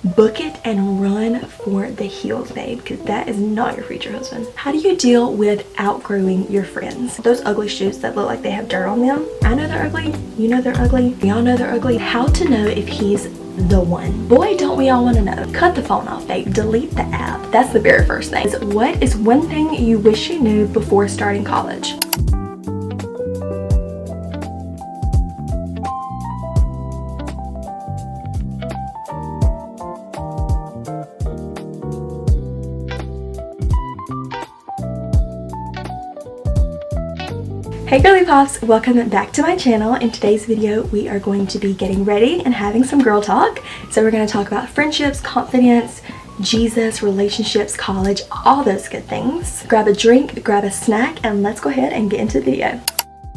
Book it and run for the hills, babe, because that is not your future husband. How do you deal with outgrowing your friends? Those ugly shoes that look like they have dirt on them. I know they're ugly. You know they're ugly. Y'all know they're ugly. How to know if he's the one? Boy, don't we all want to know. Cut the phone off, babe. Delete the app. That's the very first thing. What is one thing you wish you knew before starting college? Hey girly pops, welcome back to my channel. In today's video we are going to be getting ready and having some girl talk. So we're going to talk about friendships, confidence, Jesus, relationships, college, all those good things. Grab a drink, grab a snack, and let's go ahead and get into the video.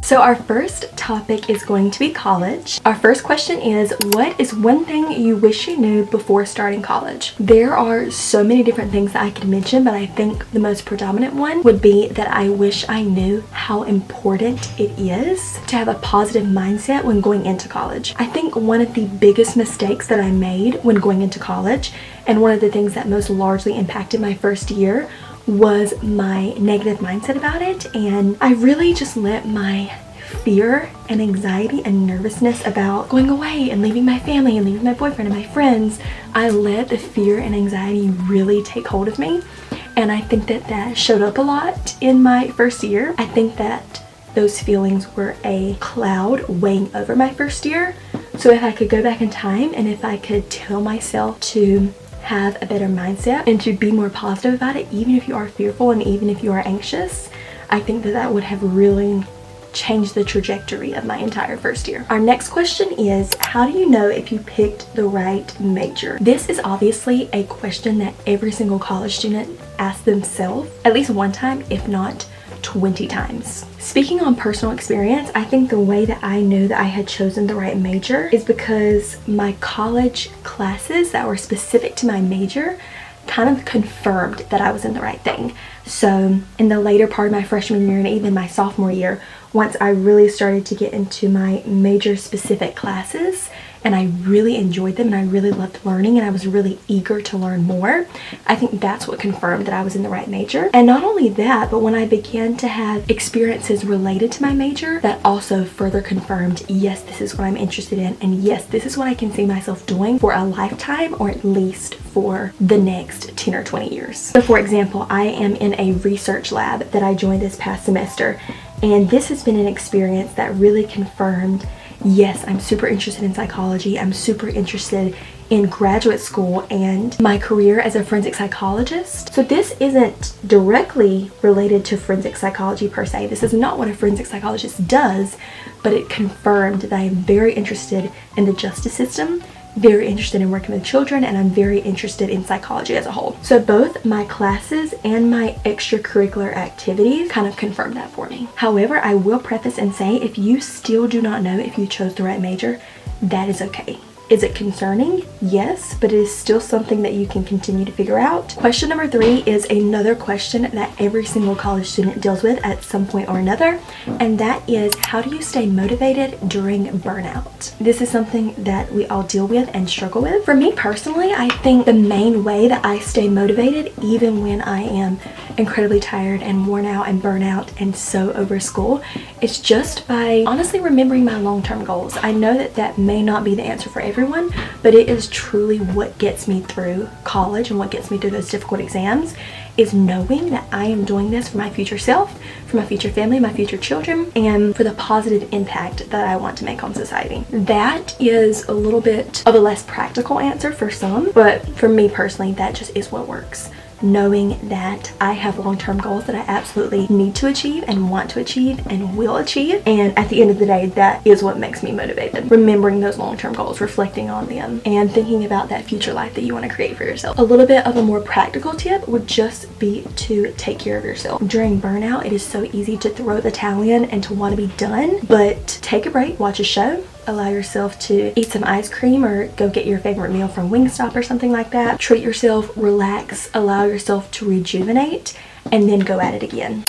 So our first topic is going to be college. Our first question is, what is one thing you wish you knew before starting college? There are so many different things that I could mention, but I think the most predominant one would be that I wish I knew how important it is to have a positive mindset when going into college. I think one of the biggest mistakes that I made when going into college, and one of the things that most largely impacted my first year, was my negative mindset about it. And I really just let my fear and anxiety and nervousness about going away and leaving my family and leaving my boyfriend and my friends, I let the fear and anxiety really take hold of me. And I think that that showed up a lot in my first year. I think that those feelings were a cloud weighing over my first year. So if I could go back in time and if I could tell myself to have a better mindset and to be more positive about it, even if you are fearful and even if you are anxious, I think that that would have really changed the trajectory of my entire first year. Our next question is, how do you know if you picked the right major? This is obviously a question that every single college student asks themselves at least one time, if not 20 times. Speaking on personal experience, I think the way that I knew that I had chosen the right major is because my college classes that were specific to my major kind of confirmed that I was in the right thing. So in the later part of my freshman year and even my sophomore year, once I really started to get into my major specific classes and I really enjoyed them and I really loved learning and I was really eager to learn more, I think that's what confirmed that I was in the right major. And not only that, but when I began to have experiences related to my major, that also further confirmed, yes, this is what I'm interested in, and yes, this is what I can see myself doing for a lifetime, or at least for the next 10 or 20 years. So for example, I am in a research lab that I joined this past semester, and this has been an experience that really confirmed, yes, I'm super interested in psychology. I'm super interested in graduate school and my career as a forensic psychologist. So this isn't directly related to forensic psychology per se. This is not what a forensic psychologist does, but it confirmed that I am very interested in the justice system, very interested in working with children, and I'm very interested in psychology as a whole. So both my classes and my extracurricular activities kind of confirmed that for me. However, I will preface and say, if you still do not know if you chose the right major, that is okay. Is it concerning? Yes, but it is still something that you can continue to figure out. Question number 3 is another question that every single college student deals with at some point or another, and that is, how do you stay motivated during burnout? This is something that we all deal with and struggle with. For me personally, I think the main way that I stay motivated, even when I am incredibly tired and worn out and burnout and so over school, is just by honestly remembering my long-term goals. I know that that may not be the answer for everyone, but it is truly what gets me through college and what gets me through those difficult exams, is knowing that I am doing this for my future self, for my future family, my future children, and for the positive impact that I want to make on society. That is a little bit of a less practical answer for some, but for me personally, that just is what works. Knowing that I have long-term goals that I absolutely need to achieve and want to achieve and will achieve, and at the end of the day, that is what makes me motivated. Remembering those long-term goals, reflecting on them, and thinking about that future life that you want to create for yourself. A little bit of a more practical tip would just be to take care of yourself. During burnout, it is so easy to throw the towel in and to want to be done, but take a break, watch a show, allow yourself to eat some ice cream or go get your favorite meal from Wingstop or something like that. Treat yourself, relax, allow yourself to rejuvenate, and then go at it again.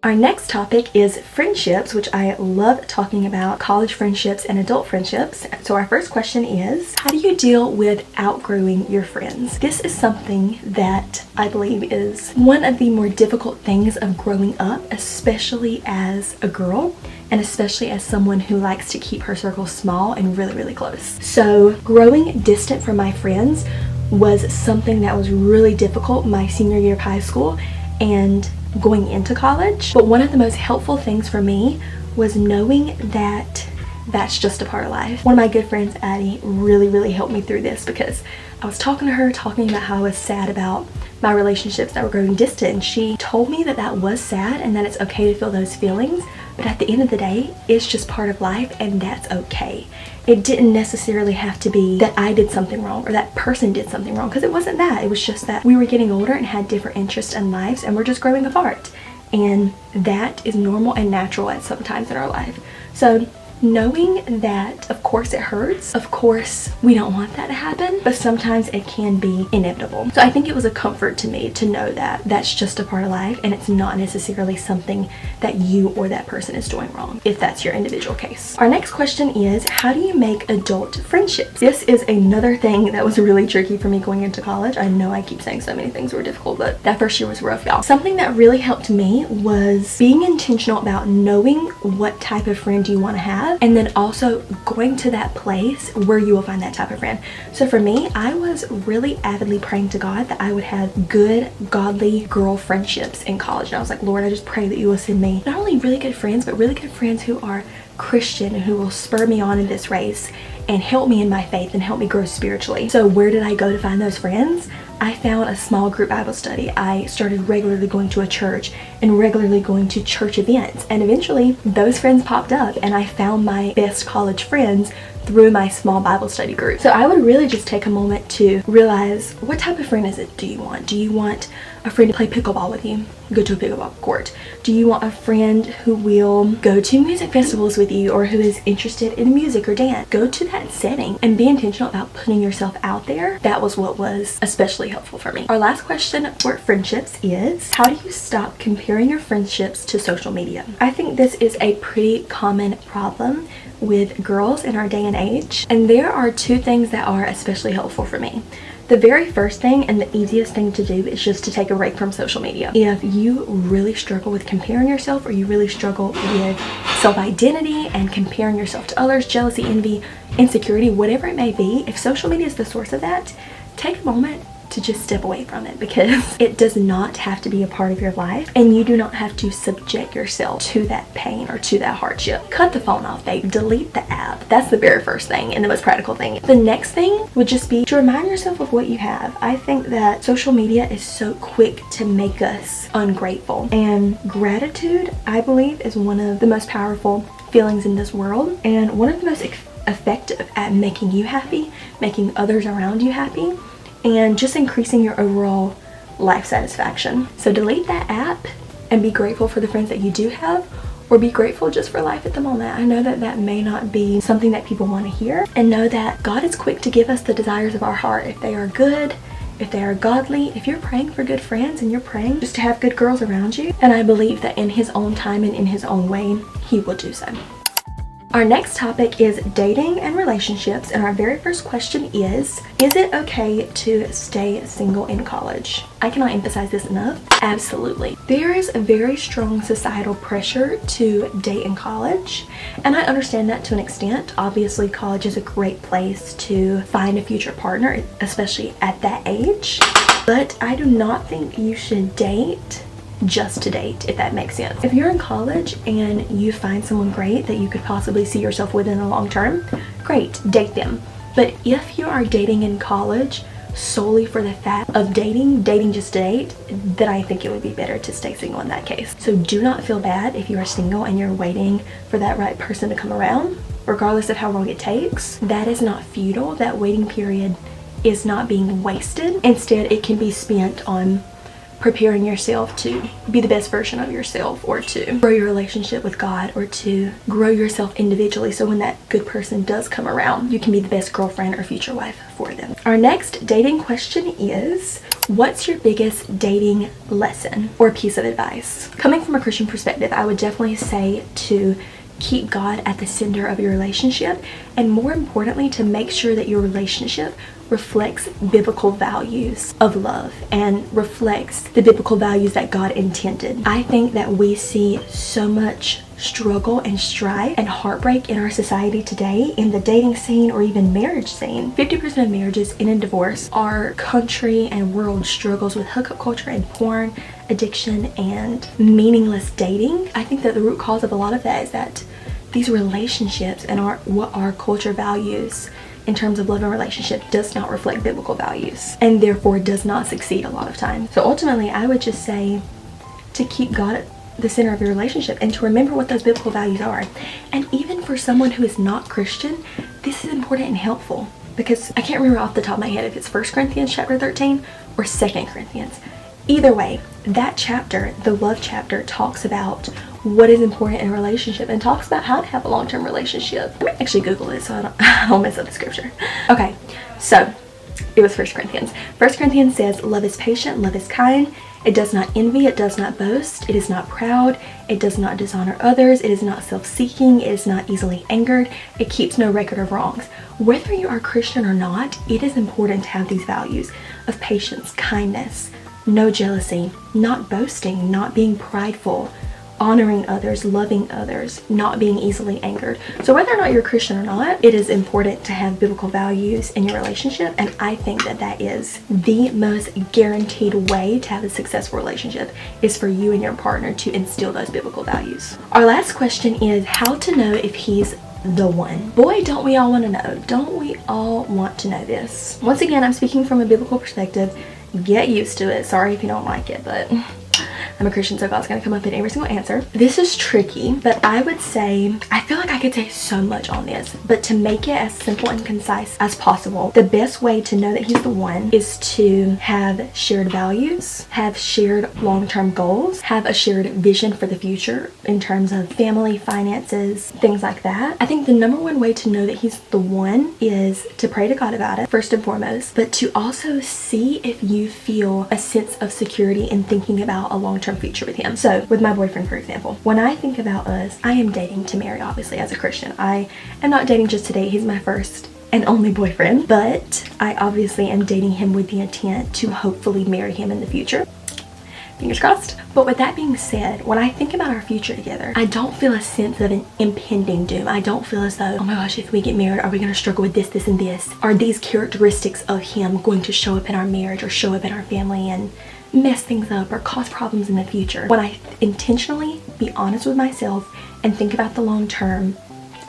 Our next topic is friendships, which I love talking about, college friendships and adult friendships. So our first question is, how do you deal with outgrowing your friends? This is something that I believe is one of the more difficult things of growing up, especially as a girl and especially as someone who likes to keep her circle small and really, really close. So growing distant from my friends was something that was really difficult my senior year of high school and going into college. But one of the most helpful things for me was knowing that that's just a part of life. One of my good friends, Addie, really helped me through this, because I was talking to her, talking about how I was sad about my relationships that were growing distant, and she told me that that was sad and that it's okay to feel those feelings, but at the end of the day, it's just part of life and that's okay. It didn't necessarily have to be that I did something wrong or that person did something wrong, because it wasn't that. It was just that we were getting older and had different interests and lives, and we're just growing apart. And that is normal and natural at some times in our life. So knowing that, of course it hurts, of course we don't want that to happen, but sometimes it can be inevitable. So I think it was a comfort to me to know that that's just a part of life and it's not necessarily something that you or that person is doing wrong, if that's your individual case. Our next question is, how do you make adult friendships? This is another thing that was really tricky for me going into college. I know I keep saying so many things were difficult, but that first year was rough, y'all. Something that really helped me was being intentional about knowing what type of friend you want to have, and then also going to that place where you will find that type of friend. So for me, I was really avidly praying to God that I would have good, godly girl friendships in college. And I was like, Lord, I just pray that you will send me not only really good friends, but really good friends who are Christian and who will spur me on in this race and help me in my faith and help me grow spiritually. So where did I go to find those friends? I found a small group Bible study. I started regularly going to a church and regularly going to church events. And eventually those friends popped up and I found my best college friends through my small Bible study group. So I would really just take a moment to realize, what type of friend is it do you want? Do you want a friend to play pickleball with you? Go to a pickleball court. Do you want a friend who will go to music festivals with you or who is interested in music or dance? Go to that setting and be intentional about putting yourself out there. That was what was especially helpful for me. Our last question for friendships is, how do you stop comparing your friendships to social media? I think this is a pretty common problem with girls in our day and age, and there are two things that are especially helpful for me. The very first thing and the easiest thing to do is just to take a break from social media. If you really struggle with comparing yourself, or you really struggle with self-identity and comparing yourself to others, jealousy, envy, insecurity, whatever it may be, if social media is the source of that, take a moment to just step away from it, because it does not have to be a part of your life and you do not have to subject yourself to that pain or to that hardship. Cut the phone off, babe. Delete the app. That's the very first thing and the most practical thing. The next thing would just be to remind yourself of what you have. I think that social media is so quick to make us ungrateful, and gratitude, I believe, is one of the most powerful feelings in this world, and one of the most effective at making you happy, making others around you happy, and just increasing your overall life satisfaction. So delete that app and be grateful for the friends that you do have, or be grateful just for life at the moment. I know that that may not be something that people want to hear, and know that God is quick to give us the desires of our heart. If they are good, if they are godly, if you're praying for good friends and you're praying just to have good girls around you, and I believe that in His own time and in His own way, He will do so. Our next topic is dating and relationships, and our very first question is it okay to stay single in college? I cannot emphasize this enough. Absolutely. There is a very strong societal pressure to date in college, and I understand that to an extent. Obviously, college is a great place to find a future partner, especially at that age, but I do not think you should date just to date, if that makes sense. If you're in college and you find someone great that you could possibly see yourself with in the long term, great, date them. But if you are dating in college solely for the fact of dating just to date, then I think it would be better to stay single in that case. So do not feel bad if you are single and you're waiting for that right person to come around, regardless of how long it takes. That is not futile. That waiting period is not being wasted. Instead, it can be spent on preparing yourself to be the best version of yourself, or to grow your relationship with God, or to grow yourself individually, so when that good person does come around, you can be the best girlfriend or future wife for them. Our next dating question is, what's your biggest dating lesson or piece of advice? Coming from a Christian perspective, I would definitely say to keep God at the center of your relationship, and more importantly, to make sure that your relationship reflects biblical values of love and reflects the biblical values that God intended. I think that we see so much struggle and strife and heartbreak in our society today, in the dating scene or even marriage scene. 50% of marriages in a divorce are country and world struggles with hookup culture and porn, addiction, and meaningless dating. I think that the root cause of a lot of that is that these relationships and what our culture values in terms of love and relationship does not reflect biblical values, and therefore does not succeed a lot of times. So ultimately, I would just say to keep God at the center of your relationship and to remember what those biblical values are. And even for someone who is not Christian, this is important and helpful, because I can't remember off the top of my head if it's 1 Corinthians chapter 13 or 2 Corinthians. Either way, that chapter, the love chapter, talks about what is important in a relationship and talks about how to have a long-term relationship. Let me actually Google it so I don't mess up the scripture. Okay, so it was 1 Corinthians. 1 Corinthians says, love is patient, love is kind. It does not envy, it does not boast, it is not proud, it does not dishonor others, it is not self-seeking, it is not easily angered, it keeps no record of wrongs. Whether you are Christian or not, it is important to have these values of patience, kindness, no jealousy, not boasting, not being prideful, honoring others, loving others, not being easily angered. So whether or not you're Christian or not, it is important to have biblical values in your relationship, and I think that that is the most guaranteed way to have a successful relationship, is for you and your partner to instill those biblical values. Our last question is how to know if he's the one. Boy, don't we all want to know. Don't we all want to know this? Once again, I'm speaking from a biblical perspective. Get used to it. Sorry if you don't like it, but I'm a Christian, so God's gonna come up in every single answer. This is tricky, but I would say, I feel like I could say so much on this, but to make it as simple and concise as possible, the best way to know that he's the one is to have shared values, have shared long-term goals, have a shared vision for the future in terms of family, finances, things like that. I think the number one way to know that he's the one is to pray to God about it, first and foremost, but to also see if you feel a sense of security in thinking about a long-term future with him. So with my boyfriend, for example, when I think about us, I am dating to marry, obviously, as a Christian. I am not dating just to date. He's my first and only boyfriend, but I obviously am dating him with the intent to hopefully marry him in the future. Fingers crossed. But with that being said, when I think about our future together, I don't feel a sense of an impending doom. I don't feel as though, oh my gosh, if we get married, are we going to struggle with this, this, and this? Are these characteristics of him going to show up in our marriage or show up in our family and mess things up or cause problems in the future? When I intentionally be honest with myself and think about the long term,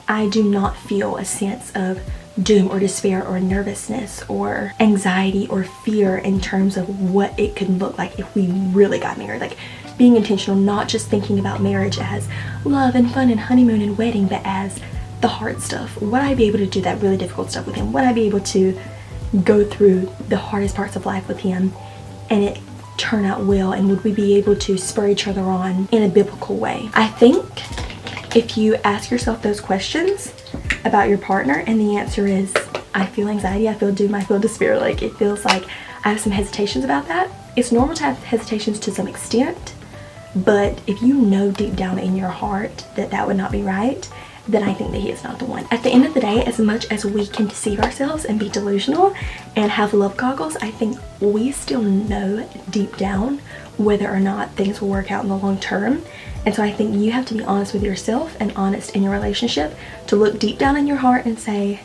I do not feel a sense of doom or despair or nervousness or anxiety or fear in terms of what it could look like if we really got married. Like, being intentional, not just thinking about marriage as love and fun and honeymoon and wedding, but as the hard stuff. Would I be able to do that really difficult stuff with him? Would I be able to go through the hardest parts of life with him and it turn out well? And would we be able to spur each other on in a biblical way? I think if you ask yourself those questions about your partner and the answer is, I feel anxiety, I feel doom, I feel despair, like it feels like I have some hesitations about that. It's normal to have hesitations to some extent, but if you know deep down in your heart that that would not be right, then I think that he is not the one. At the end of the day, as much as we can deceive ourselves and be delusional and have love goggles, I think we still know deep down whether or not things will work out in the long term. And so I think you have to be honest with yourself and honest in your relationship to look deep down in your heart and say,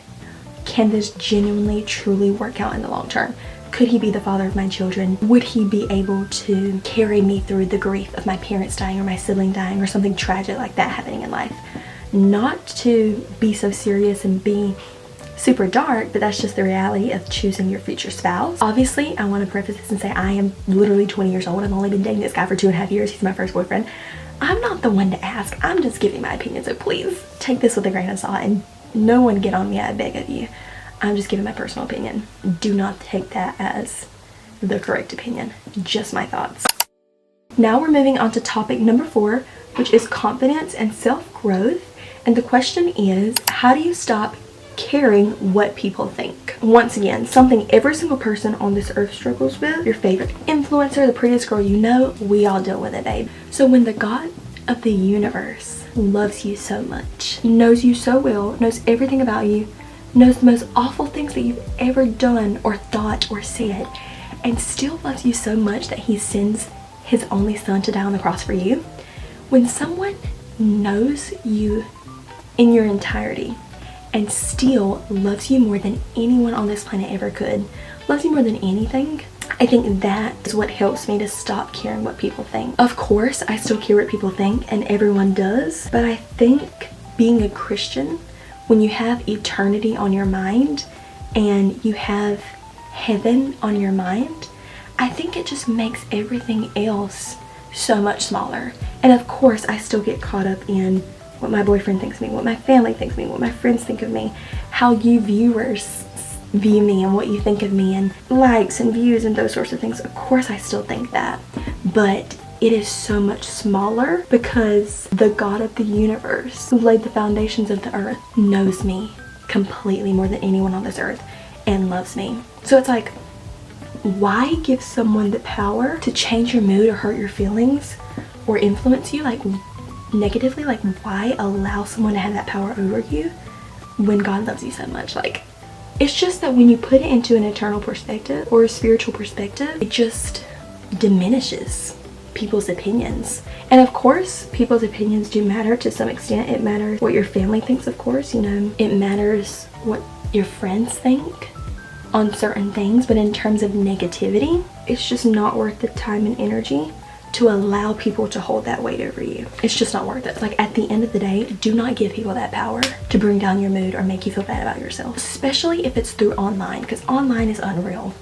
can this genuinely, truly work out in the long term? Could he be the father of my children? Would he be able to carry me through the grief of my parents dying or my sibling dying or something tragic like that happening in life? Not to be so serious and be super dark, but that's just the reality of choosing your future spouse. Obviously, I want to preface this and say I am literally 20 years old. I've only been dating this guy for 2.5 years. He's my first boyfriend. I'm not the one to ask. I'm just giving my opinion, so please take this with a grain of salt and no one get on me, I beg of you. I'm just giving my personal opinion. Do not take that as the correct opinion. Just my thoughts. Now we're moving on to topic number 4, which is confidence and self-growth. And the question is, how do you stop caring what people think? Once again, something every single person on this earth struggles with. Your favorite influencer, the prettiest girl you know, we all deal with it, babe. So when the God of the universe loves you so much, knows you so well, knows everything about you, knows the most awful things that you've ever done or thought or said, and still loves you so much that he sends his only son to die on the cross for you. When someone knows you in your entirety and still loves you more than anyone on this planet ever could, loves you more than anything, I think that is what helps me to stop caring what people think. Of course, I still care what people think, and everyone does, but I think being a Christian, when you have eternity on your mind and you have heaven on your mind, I think it just makes everything else so much smaller. And of course, I still get caught up in what my boyfriend thinks of me, what my family thinks of me, what my friends think of me, how you viewers view me and what you think of me, and likes and views and those sorts of things. Of course, I still think that, but it is so much smaller because the God of the universe, who laid the foundations of the earth, knows me completely more than anyone on this earth and loves me. So it's like, why give someone the power to change your mood or hurt your feelings or influence you like negatively? Like, why allow someone to have that power over you when God loves you so much? Like, it's just that when you put it into an eternal perspective or a spiritual perspective, it just diminishes people's opinions. And of course, people's opinions do matter to some extent. It matters what your family thinks, of course, you know, it matters what your friends think on certain things, but in terms of negativity, it's just not worth the time and energy to allow people to hold that weight over you. It's just not worth it. Like, at the end of the day, do not give people that power to bring down your mood or make you feel bad about yourself, especially if it's through online, because online is unreal.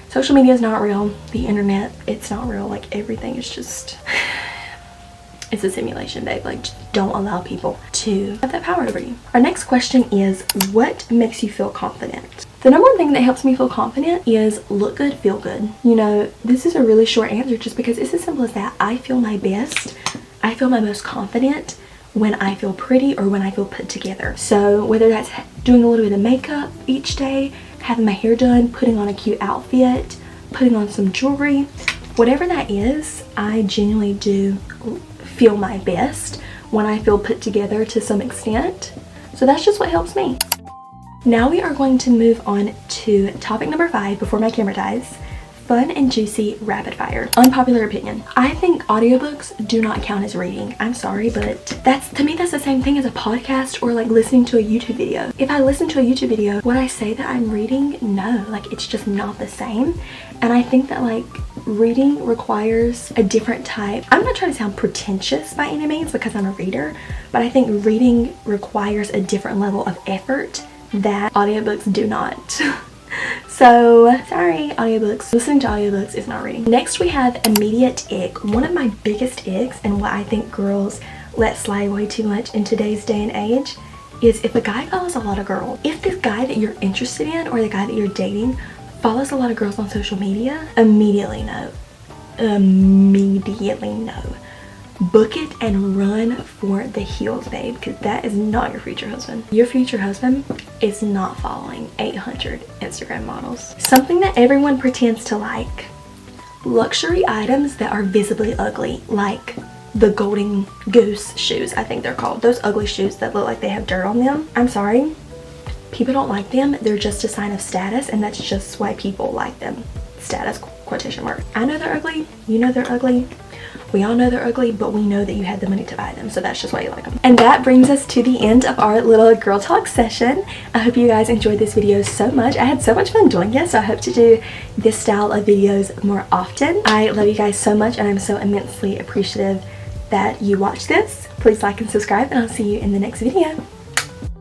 Social media is not real. The internet, it's not real. Like, everything is just, it's a simulation, babe. Like, just don't allow people to have that power over you. Our next question is, what makes you feel confident? The number one thing that helps me feel confident is look good, feel good. You know, this is a really short answer just because it's as simple as that. I feel my best. I feel my most confident when I feel pretty or when I feel put together. So whether that's doing a little bit of makeup each day, having my hair done, putting on a cute outfit, putting on some jewelry, whatever that is, I genuinely do feel my best when I feel put together to some extent. So that's just what helps me. Now we are going to move on to topic number 5 before my camera dies. Fun and juicy rapid fire. Unpopular opinion. I think audiobooks do not count as reading. I'm sorry, but to me that's the same thing as a podcast or like listening to a YouTube video. If I listen to a YouTube video, would I say that I'm reading? No, like, it's just not the same. And I think that like reading requires a different type. I'm not trying to sound pretentious by any means because I'm a reader, but I think reading requires a different level of effort that audiobooks do not. So sorry, audiobooks. Listening to audiobooks is not reading. Next we have immediate ick. One of my biggest icks, and what I think girls let slide way too much in today's day and age, is if a guy follows a lot of girls. If the guy that you're interested in or the guy that you're dating follows a lot of girls on social media, immediately no. Immediately no. Book it and run for the hills, babe, because that is not your future husband. Your future husband is not following 800 Instagram models. Something that everyone pretends to like. Luxury items that are visibly ugly, like the Golden Goose shoes, I think they're called. Those ugly shoes that look like they have dirt on them. I'm sorry. People don't like them. They're just a sign of status, and that's just why people like them. Status, quotation mark. I know they're ugly. You know they're ugly. We all know they're ugly, but we know that you had the money to buy them, so that's just why you like them. And that brings us to the end of our little girl talk session. I hope you guys enjoyed this video so much. I had so much fun doing it, so I hope to do this style of videos more often. I love you guys so much, and I'm so immensely appreciative that you watched this. Please like and subscribe, and I'll see you in the next video.